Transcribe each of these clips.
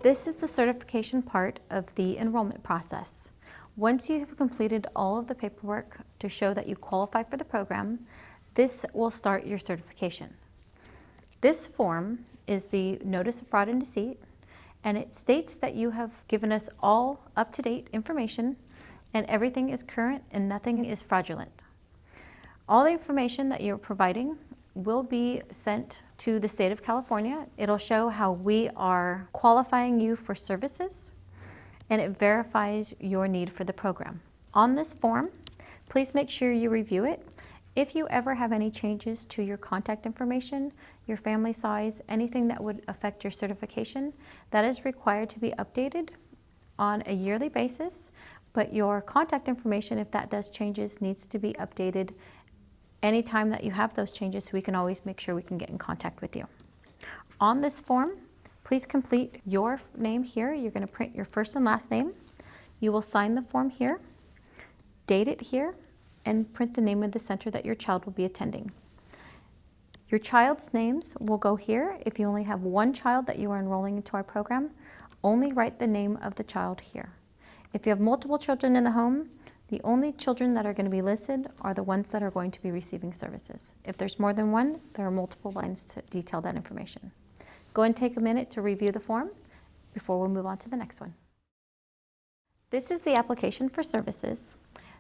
This is the certification part of the enrollment process. Once you have completed all of the paperwork to show that you qualify for the program, this will start your certification. This form is the Notice of Fraud and Deceit, and it states that you have given us all up-to-date information and everything is current and nothing is fraudulent. All the information that you're providing will be sent to the state of California. It'll show how we are qualifying you for services, and it verifies your need for the program. On this form, please make sure you review it. If you ever have any changes to your contact information, your family size, anything that would affect your certification, that is required to be updated on a yearly basis, but your contact information, if that does changes, needs to be updated anytime that you have those changes, so we can always make sure we can get in contact with you. On this form, please complete your name here. You're going to print your first and last name. You will sign the form here, date it here, and print the name of the center that your child will be attending. Your child's names will go here. If you only have one child that you are enrolling into our program, only write the name of the child here. If you have multiple children in the home, the only children that are going to be listed are the ones that are going to be receiving services. If there's more than one, there are multiple lines to detail that information. Go and take a minute to review the form before we move on to the next one. This is the application for services.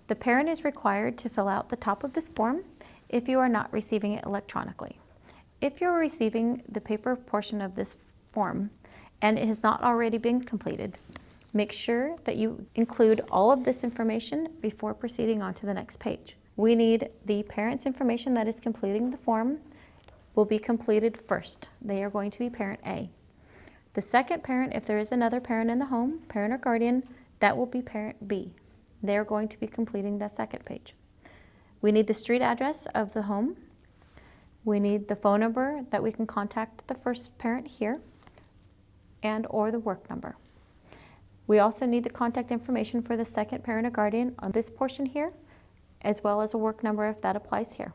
The parent is required to fill out the top of this form if you are not receiving it electronically. If you're receiving the paper portion of this form and it has not already been completed, make sure that you include all of this information before proceeding on to the next page. We need the parent's information that is completing the form will be completed first. They are going to be parent A. The second parent, if there is another parent in the home, parent or guardian, that will be parent B. They are going to be completing that second page. We need the street address of the home. We need the phone number that we can contact the first parent here and or the work number. We also need the contact information for the second parent or guardian on this portion here, as well as a work number if that applies here.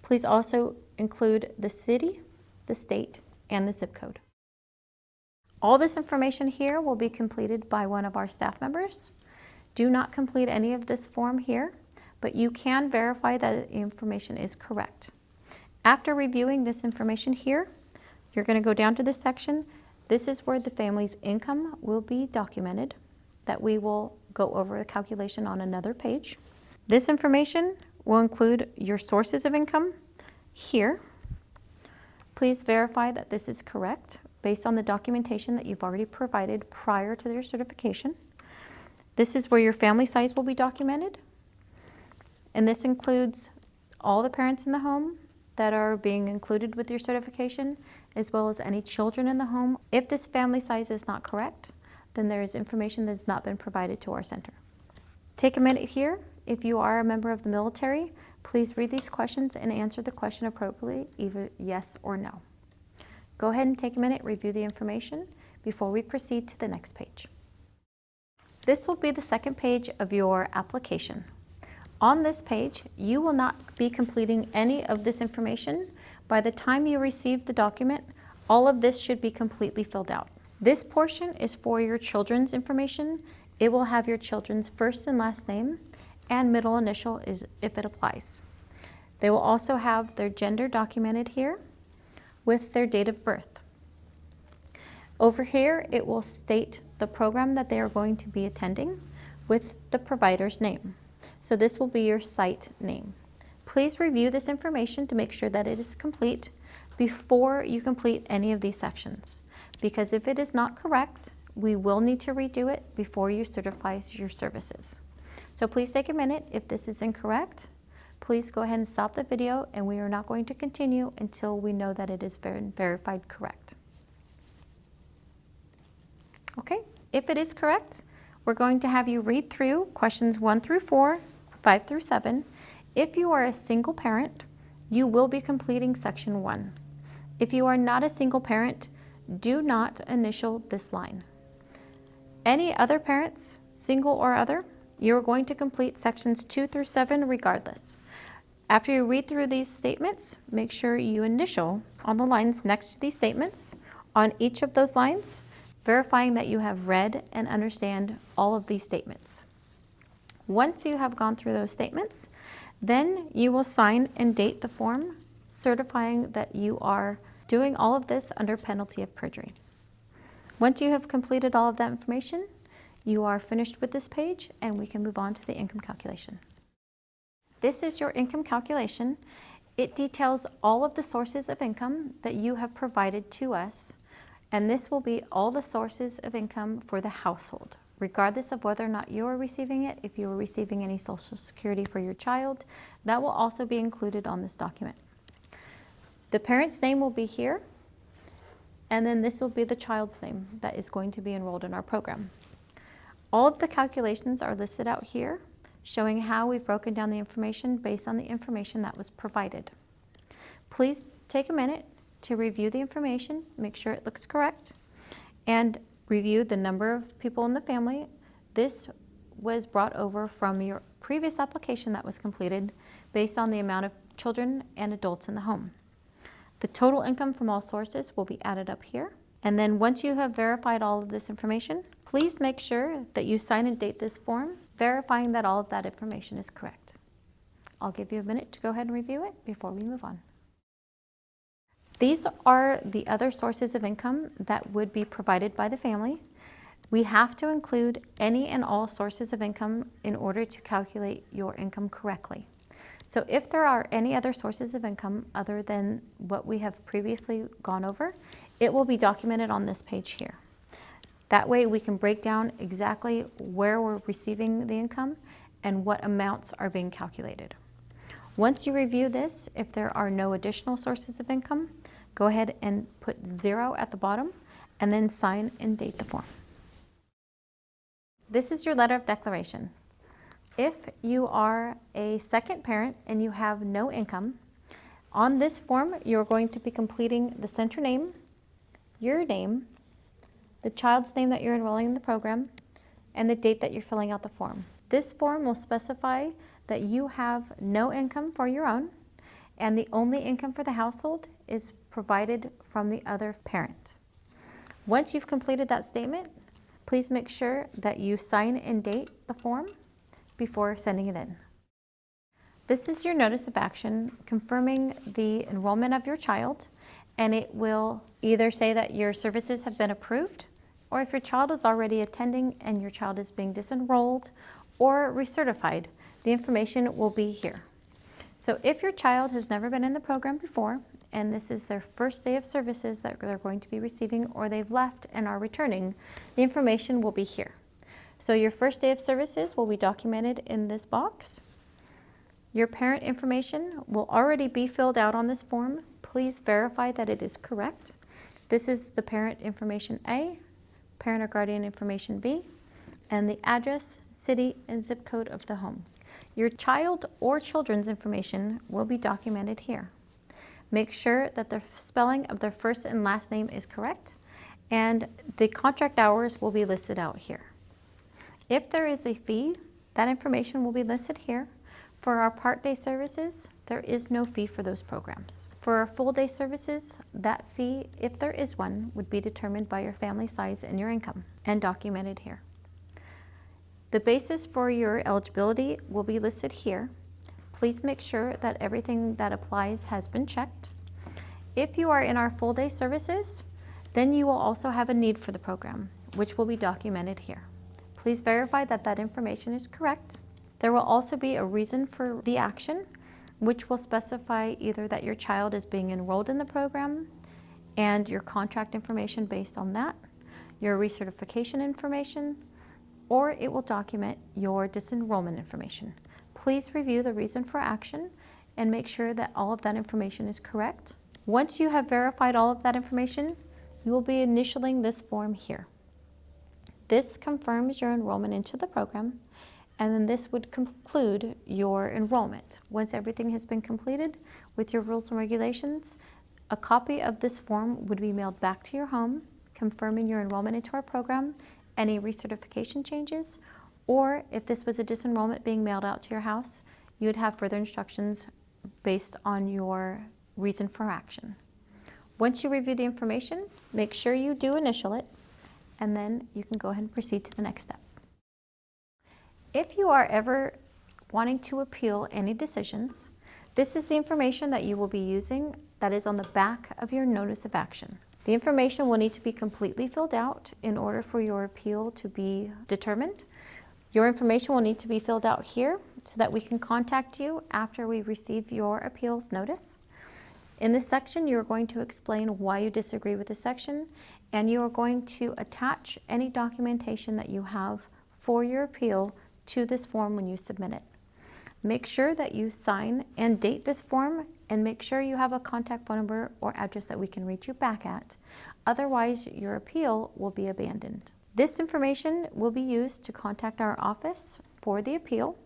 Please also include the city, the state, and the zip code. All this information here will be completed by one of our staff members. Do not complete any of this form here, but you can verify that the information is correct. After reviewing this information here, you're going to go down to this section. This is where the family's income will be documented, that we will go over the calculation on another page. This information will include your sources of income here. Please verify that this is correct based on the documentation that you've already provided prior to your certification. This is where your family size will be documented, and this includes all the parents in the home that are being included with your certification, as well as any children in the home. If this family size is not correct, then there is information that has not been provided to our center. Take a minute here. If you are a member of the military, please read these questions and answer the question appropriately, either yes or no. Go ahead and take a minute, review the information before we proceed to the next page. This will be the second page of your application. On this page, you will not be completing any of this information. By the time you receive the document, all of this should be completely filled out. This portion is for your children's information. It will have your children's first and last name and middle initial if it applies. They will also have their gender documented here with their date of birth. Over here, it will state the program that they are going to be attending with the provider's name. So this will be your site name. Please review this information to make sure that it is complete before you complete any of these sections, because if it is not correct, we will need to redo it before you certify your services. So please take a minute. If this is incorrect, please go ahead and stop the video, and we are not going to continue until we know that it is verified correct. Okay, if it is correct, we're going to have you read through questions 1 through 4, 5 through 7. If you are a single parent, you will be completing section 1. If you are not a single parent, do not initial this line. Any other parents, single or other, you're going to complete sections 2 through 7 regardless. After you read through these statements, make sure you initial on the lines next to these statements. On each of those lines, verifying that you have read and understand all of these statements. Once you have gone through those statements, then you will sign and date the form certifying that you are doing all of this under penalty of perjury. Once you have completed all of that information, you are finished with this page and we can move on to the income calculation. This is your income calculation. It details all of the sources of income that you have provided to us, and this will be all the sources of income for the household, regardless of whether or not you are receiving it. If you are receiving any Social Security for your child, that will also be included on this document. The parent's name will be here, and then this will be the child's name that is going to be enrolled in our program. All of the calculations are listed out here, showing how we've broken down the information based on the information that was provided. Please take a minute to review the information, make sure it looks correct, and review the number of people in the family. This was brought over from your previous application that was completed based on the amount of children and adults in the home. The total income from all sources will be added up here. And then once you have verified all of this information, please make sure that you sign and date this form, verifying that all of that information is correct. I'll give you a minute to go ahead and review it before we move on. These are the other sources of income that would be provided by the family. We have to include any and all sources of income in order to calculate your income correctly. So if there are any other sources of income other than what we have previously gone over, it will be documented on this page here. That way we can break down exactly where we're receiving the income and what amounts are being calculated. Once you review this, if there are no additional sources of income, go ahead and put 0 at the bottom and then sign and date the form. This is your letter of declaration. If you are a second parent and you have no income, on this form you're going to be completing the center name, your name, the child's name that you're enrolling in the program, and the date that you're filling out the form. This form will specify that you have no income for your own, and the only income for the household is provided from the other parent. Once you've completed that statement, please make sure that you sign and date the form before sending it in. This is your notice of action confirming the enrollment of your child, and it will either say that your services have been approved, or if your child is already attending and your child is being disenrolled or recertified, the information will be here. So if your child has never been in the program before, and this is their first day of services that they're going to be receiving, or they've left and are returning, the information will be here. So your first day of services will be documented in this box. Your parent information will already be filled out on this form. Please verify that it is correct. This is the parent information A, parent or guardian information B, and the address, city, and zip code of the home. Your child or children's information will be documented here. Make sure that the spelling of their first and last name is correct, and the contract hours will be listed out here. If there is a fee, that information will be listed here. For our part-day services, there is no fee for those programs. For our full-day services, that fee, if there is one, would be determined by your family size and your income, and documented here. The basis for your eligibility will be listed here. Please make sure that everything that applies has been checked. If you are in our full-day services, then you will also have a need for the program, which will be documented here. Please verify that that information is correct. There will also be a reason for the action, which will specify either that your child is being enrolled in the program and your contract information based on that, your recertification information, or it will document your disenrollment information. Please review the reason for action and make sure that all of that information is correct. Once you have verified all of that information, you will be initialing this form here. This confirms your enrollment into the program, and then this would conclude your enrollment. Once everything has been completed with your rules and regulations, a copy of this form would be mailed back to your home, confirming your enrollment into our program, any recertification changes, or if this was a disenrollment being mailed out to your house, you would have further instructions based on your reason for action. Once you review the information, make sure you do initial it, and then you can go ahead and proceed to the next step. If you are ever wanting to appeal any decisions, this is the information that you will be using that is on the back of your notice of action. The information will need to be completely filled out in order for your appeal to be determined. Your information will need to be filled out here so that we can contact you after we receive your appeals notice. In this section, you're going to explain why you disagree with the section, and you are going to attach any documentation that you have for your appeal to this form when you submit it. Make sure that you sign and date this form, and make sure you have a contact phone number or address that we can reach you back at. Otherwise, your appeal will be abandoned. This information will be used to contact our office for the appeal.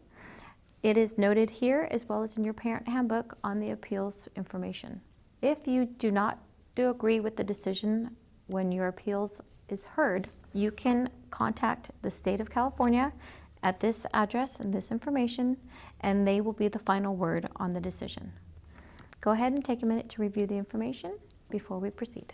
It is noted here as well as in your parent handbook on the appeals information. If you do not agree with the decision when your appeals is heard, you can contact the state of California at this address and this information, and they will be the final word on the decision. Go ahead and take a minute to review the information before we proceed.